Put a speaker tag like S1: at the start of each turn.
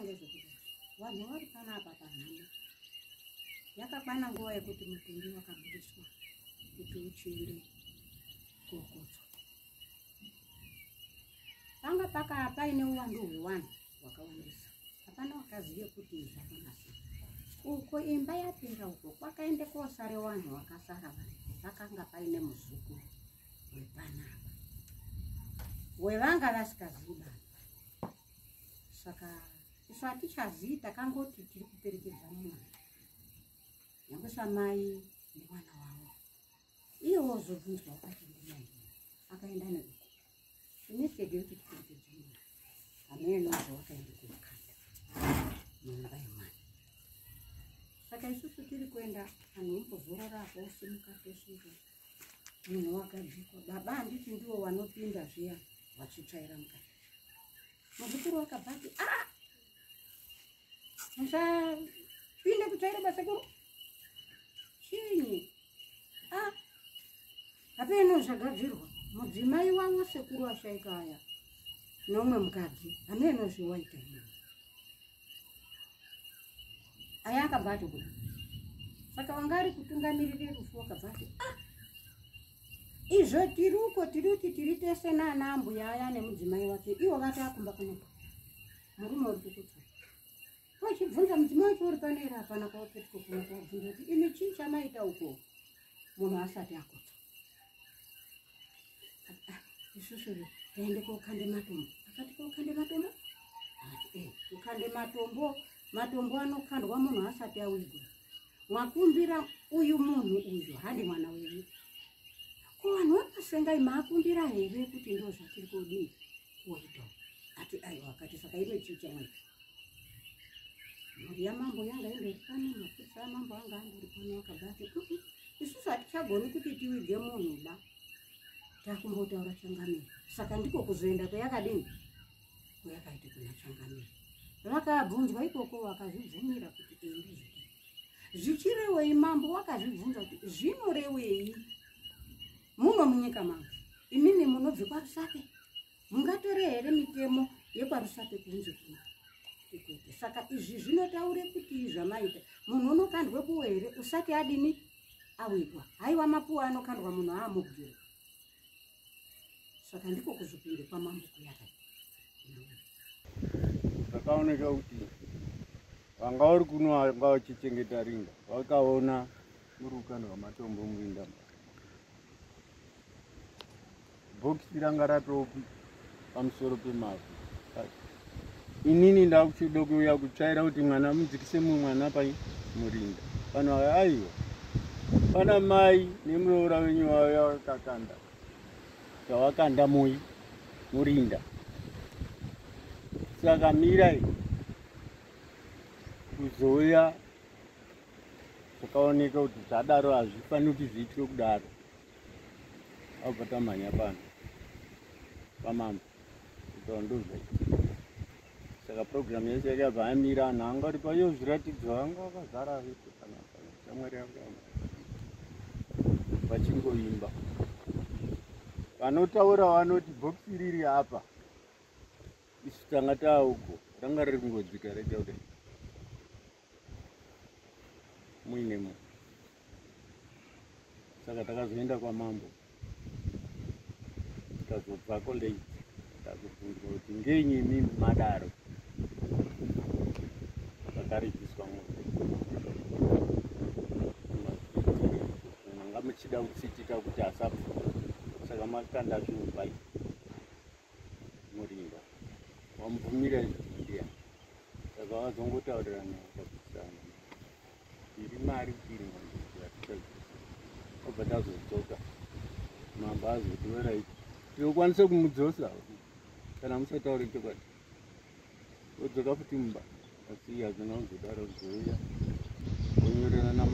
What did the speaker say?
S1: ngezvekuti vanhu vari panapa panhamba yakakwana nguva yekuti mutumbi wakabudiswa kuti uchiinde kuokotswa. Panga paine uwandu hwevanhu hwakawandisa, hapana wakaziye kuti zvakanasi. Uko imba yapera uko kwakaende kosare vanhu vakasara varipo, pakanga paine muzuku wepanapa wevanga vasikazivi baba. Saka isu hatichazivi, takangoti tiri kuperekedza mwana nyangwe samai nemwana wavo. Iye wozobvunzwa wakati ndimai akaenda neuko inestead yekuti tiperekedze mwana amenozo wakaenda kuokanda mumba yemwana. Saka isusu tiri kuenda anhu imbozororapo simuka tosuka munhu wakadzikwa. Baba handiti ndiwo wanopinda zviya vachitsvaira mukati. Muzukuru wakabva ati musapinde kutsvaira basekuru chinyi. Hapeno zvagadzirwa. Mudzimai wavo sekuru ashaika aya nomwe mukadzi hameno zviwaita ino aya akabva ati kuda. Saka wanga ari kutungamirire rufu wakabva ati izvo tiri uko tiri kuti tiri tese naana ambuya aya nemudzimai wake, ivo vatakumba kunopa murume uri kukutsva. Wachibvunza mudzimai wacho uri panera hapana kwawapetuka kuno kwabvunza kuti ini chii chamaita uko munhu asati akutsva. Isusu taende kokande matombo. Akati kokande matombo? Kukande matombo anokandwa munhu asati awigwa. Mwakumbira uyu munhu uyu handi mwana wenyu. Ko vanhu vakasengai maakumbira here kuti ndo zvatiri kudii kuita. Ati aiwa, akati saka ine chii chamwaita. Mhuri yamambo yanga indori pano, maputsa amambo anga andori pano. Akabva ati isusu hatichagoni kuti tiwige munhu ba. Takumbotaura changamire. Saka ndiko kuzoenda kweyakadini kweyakaita kuna changamire. Vakabvunzwa ikoko vakazvibvumira kuti ndizvo. Zvichirewei mambo wakazvibvunza kuti zvinorewei muno munyika mangu imimi munobve kwaRusape mungatore here mitemo yekwaRusape kunze kuno ikwete. Saka izvi zvinotaure kuti zvamaita munhu unokandwe kuwe here usati adini awigwa. Haiwa mapuwa anokandwa munhu aamugirwa. Saka ndiko kuzvipinde kwamambo kuyakaita.
S2: Zvakaoneka kuti vanga vari kuno vanga vachichengeta rinda vakaona murukano rwamatombo murinda. Bhokisi ranga ratopi pamusoro pemavhu. Inini ndakuchida kuuya kutsvaira kuti mwana mudzikise mwana murinda. Pano aiwa pana mai nemuroora wenyu wavo vakakanda zvawakanda murinda. Saka mirai kuzouya zvakaoneka kuti zvadaro hazvifaniri kuti zviitwe kudaro. Abva tamhanya pano pamambo kutaura ndozvaita. Saka programu yese yakabva yamira, anhu anga ari paiyo zviratidzo vanga vakazara vese panapa. Shamwari yanga vachingoimba. Vanotaura vanoti bhokisi riri apa isu tanga taauko ranga riri kungodzika rega kudai muine munhu. Saka takazoenda kwamambo tikazobvako late takubvunzwa kuti ngenyi imimi madaro. Akaripiswa manga muchida kutsitika kuti asapfa. Saka makanda zviupai murinda wamubvumira izvondiya. Saka wazongotaurirana vakapikisana iri mari tiri obva tazodzoka. Mambo azoti werai tinokwanisa kumudzosa kana musatauri chokwadi. Odzoka futi mumba asi hazvina kuzodaro kuzouya onyorerana